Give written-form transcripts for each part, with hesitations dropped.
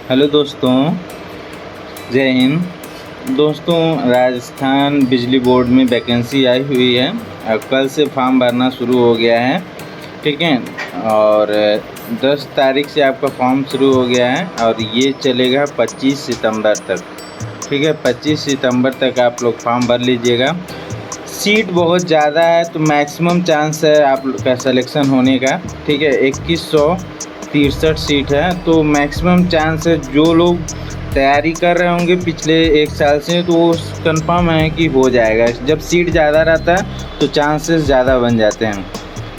Hello दोस्तों, जय हिंद। दोस्तों, राजस्थान बिजली बोर्ड में वैकेंसी आई हुई है और कल से फॉर्म भरना शुरू हो गया है। ठीक है, और 10 तारीख से आपका फॉर्म शुरू हो गया है और ये चलेगा 25 सितंबर तक। ठीक है, 25 सितंबर तक आप लोग फॉर्म भर लीजिएगा। सीट बहुत ज़्यादा है तो मैक्सिमम चांस है आप लोग का सिलेक्शन होने का। ठीक है, 2163 सीट है तो मैक्सिमम चांस है। जो लोग तैयारी कर रहे होंगे पिछले 1 साल से तो वो कंफर्म है कि हो जाएगा। जब सीट ज़्यादा रहता है तो चांसेस ज़्यादा बन जाते हैं।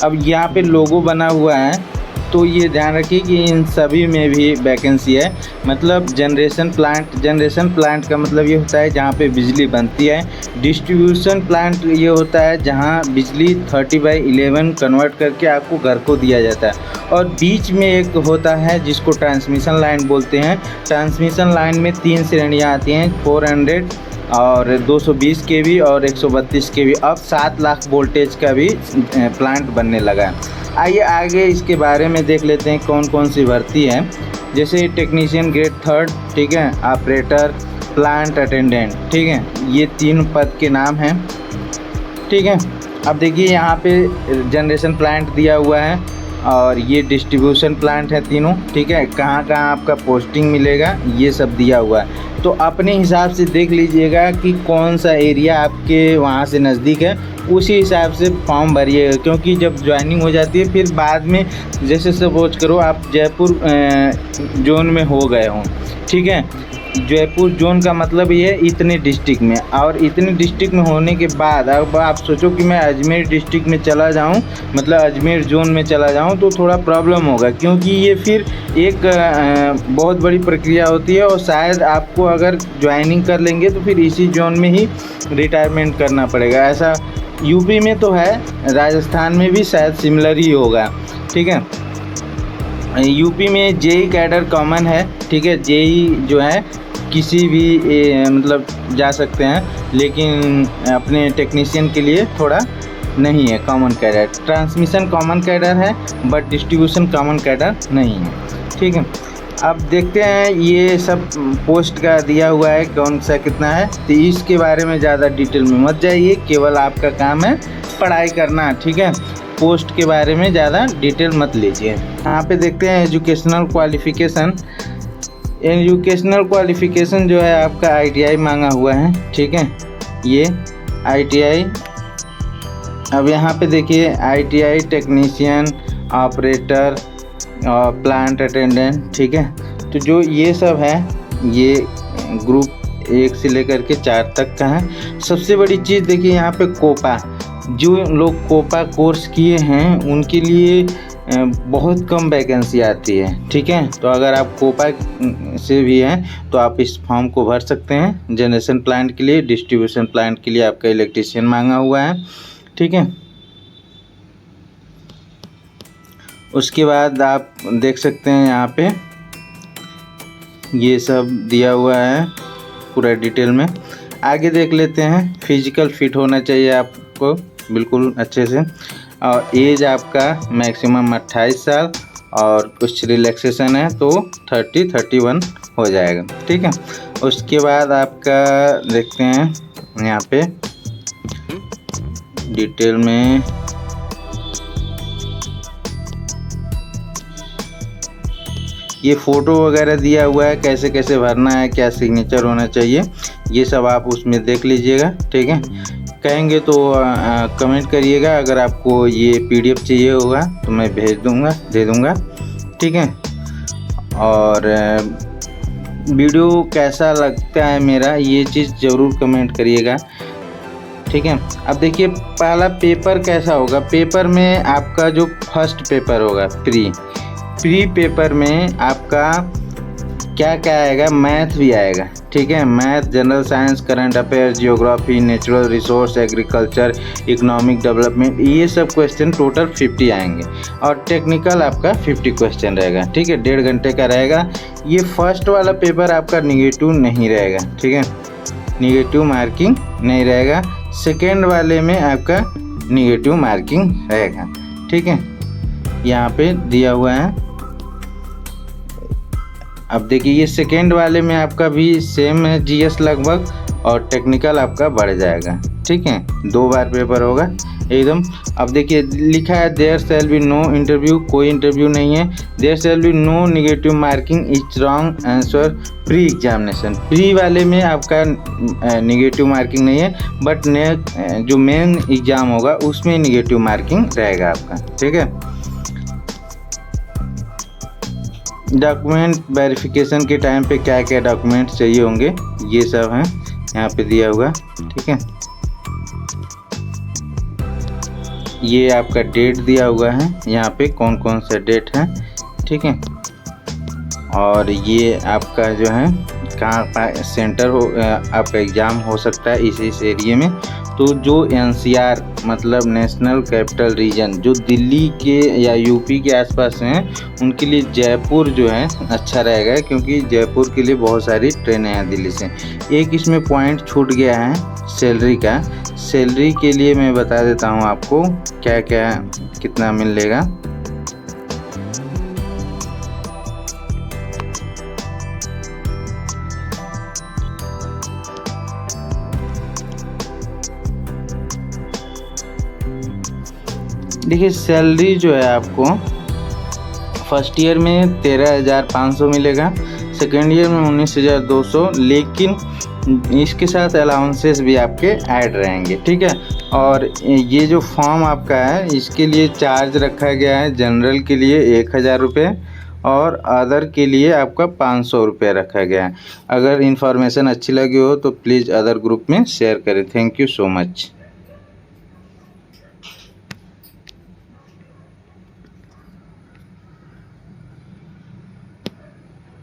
अब यहाँ पे लोगो बना हुआ है तो ये ध्यान रखिए कि इन सभी में भी वैकेंसी है। मतलब जनरेशन प्लांट का मतलब ये होता है जहाँ पे बिजली बनती है। डिस्ट्रीब्यूशन प्लांट ये होता है जहाँ बिजली 30/11 कन्वर्ट करके आपको घर को दिया जाता है। और बीच में एक होता है जिसको ट्रांसमिशन लाइन बोलते हैं। ट्रांसमिशन लाइन में 3 श्रेणियाँ आती हैं, 400 और 220 kV और 132 kV। अब 7 लाख वोल्टेज का भी प्लांट बनने लगा है। आइए आगे इसके बारे में देख लेते हैं कौन कौन सी भर्ती है। जैसे टेक्नीशियन ग्रेड 3, ठीक है, ऑपरेटर, प्लांट अटेंडेंट, ठीक है, ये 3 पद के नाम हैं। ठीक है, अब देखिए यहाँ पे जनरेशन प्लांट दिया हुआ है और ये डिस्ट्रीब्यूशन प्लांट है तीनों। ठीक है, कहाँ कहाँ आपका पोस्टिंग मिलेगा ये सब दिया हुआ है। तो अपने हिसाब से देख लीजिएगा कि कौन सा एरिया आपके वहाँ से नज़दीक है, उसी हिसाब से फॉर्म भरिएगा। क्योंकि जब ज्वाइनिंग हो जाती है फिर बाद में जैसे सपोज करो आप जयपुर जोन में हो गए हों। ठीक है, जयपुर जोन का मतलब ये है इतने डिस्ट्रिक्ट में, और इतने डिस्ट्रिक्ट में होने के बाद अब आप सोचो कि मैं अजमेर डिस्ट्रिक्ट में चला जाऊं, मतलब अजमेर जोन में चला जाऊं तो थोड़ा प्रॉब्लम होगा। क्योंकि ये फिर एक बहुत बड़ी प्रक्रिया होती है और शायद आपको अगर ज्वाइनिंग कर लेंगे तो फिर इसी जोन में ही रिटायरमेंट करना पड़ेगा। ऐसा यूपी में तो है, राजस्थान में भी शायद सिमिलर ही होगा। ठीक है, यूपी में जेई कैडर कॉमन है। ठीक है, जेई जो है किसी भी मतलब जा सकते हैं, लेकिन अपने टेक्नीशियन के लिए थोड़ा नहीं है common cadre. Transmission common cadre है बट डिस्ट्रीब्यूशन कॉमन कैडर नहीं है। ठीक है, अब देखते हैं ये सब पोस्ट का दिया हुआ है कौन सा कितना है, तो इसके बारे में ज़्यादा डिटेल में मत जाइए, केवल आपका काम है पढ़ाई करना। ठीक है, पोस्ट के बारे में ज़्यादा डिटेल मत लीजिए। यहाँ पे देखते हैं एजुकेशनल क्वालिफ़िकेशन। एजुकेशनल क्वालिफ़िकेशन जो है आपका ITI मांगा हुआ है। ठीक है, ये ITI। अब यहाँ पे देखिए ITI टेक्नीशियन, ऑपरेटर और प्लांट अटेंडेंट। ठीक है, तो जो ये सब है ये ग्रुप 1 से लेकर के 4 तक का है। सबसे बड़ी चीज़ देखिए यहाँ पे कोपा, जो लोग कोपा कोर्स किए हैं उनके लिए बहुत कम वैकेंसी आती है। ठीक है, तो अगर आप कोपा से भी हैं तो आप इस फॉर्म को भर सकते हैं। जनरेशन प्लांट के लिए, डिस्ट्रीब्यूशन प्लांट के लिए आपका इलेक्ट्रीशियन मांगा हुआ है। ठीक है, उसके बाद आप देख सकते हैं यहाँ पे ये सब दिया हुआ है पूरा डिटेल में। आगे देख लेते हैं। फिजिकल फिट होना चाहिए आपको बिल्कुल अच्छे से, और एज आपका मैक्सिमम 28 साल, और कुछ रिलैक्सेशन है तो 30-31 हो जाएगा। ठीक है, उसके बाद आपका देखते हैं यहाँ पे डिटेल में। ये फ़ोटो वगैरह दिया हुआ है, कैसे कैसे भरना है, क्या सिग्नेचर होना चाहिए, ये सब आप उसमें देख लीजिएगा। ठीक है, कहेंगे तो कमेंट करिएगा। अगर आपको ये PDF चाहिए होगा तो मैं दे दूँगा। ठीक है, और वीडियो कैसा लगता है मेरा ये चीज़ ज़रूर कमेंट करिएगा। ठीक है, अब देखिए पहला पेपर कैसा होगा। पेपर में आपका जो फर्स्ट पेपर होगा प्री पेपर में आपका क्या क्या आएगा, मैथ भी आएगा। ठीक है, math, general science, current affair, geography, natural resource, agriculture, economic development, ये सब क्वेश्चन टोटल 50 आएंगे। और टेक्निकल आपका 50 क्वेश्चन रहेगा। ठीक है, 1.5 घंटे का रहेगा। ये फर्स्ट वाला पेपर आपका निगेटिव नहीं रहेगा। ठीक है, निगेटिव मार्किंग नहीं रहेगा। सेकेंड वाले में आपका निगेटिव मार्किंग रहेगा। ठीक है, यहाँ पे दिया हुआ है अब देखिए ये सेकेंड वाले में आपका भी सेम है जीएस लगभग, और टेक्निकल आपका बढ़ जाएगा। ठीक है, 2 बार पेपर होगा एकदम। अब देखिए लिखा है there shall be no interview, कोई इंटरव्यू नहीं है। There shall be no negative marking each wrong answer pre examination. Pre वाले में आपका नेगेटिव मार्किंग नहीं है, बट जो मेन एग्ज़ाम होगा उसमें नेगेटिव मार्किंग रहेगा आपका। ठीक है, डॉक्यूमेंट वेरिफिकेशन के टाइम पे क्या क्या डॉक्यूमेंट चाहिए होंगे ये सब हैं यहाँ पे दिया हुआ। ठीक है, ये आपका डेट दिया हुआ है यहाँ पे, कौन कौन सा डेट है। ठीक है, और ये आपका जो है कहाँ सेंटर हो आपका एग्ज़ाम हो सकता है इस एरिया में। तो जो एनसीआर मतलब नेशनल कैपिटल रीजन जो दिल्ली के या यूपी के आसपास हैं उनके लिए जयपुर जो है अच्छा रहेगा, क्योंकि जयपुर के लिए बहुत सारी ट्रेनें हैं दिल्ली से। एक इसमें पॉइंट छूट गया है सैलरी का। सैलरी के लिए मैं बता देता हूँ आपको क्या क्या कितना मिलेगा। देखिए सैलरी जो है आपको फर्स्ट ईयर में 13,500 मिलेगा, सेकेंड ईयर में 19,200, लेकिन इसके साथ अलाउंसेस भी आपके ऐड रहेंगे। ठीक है, और ये जो फॉर्म आपका है इसके लिए चार्ज रखा गया है। जनरल के लिए 1,000 रुपये और अदर के लिए आपका 500 रुपये रखा गया है। अगर इन्फॉर्मेशन अच्छी लगी हो तो प्लीज़ अदर ग्रुप में शेयर करें। Thank you so much.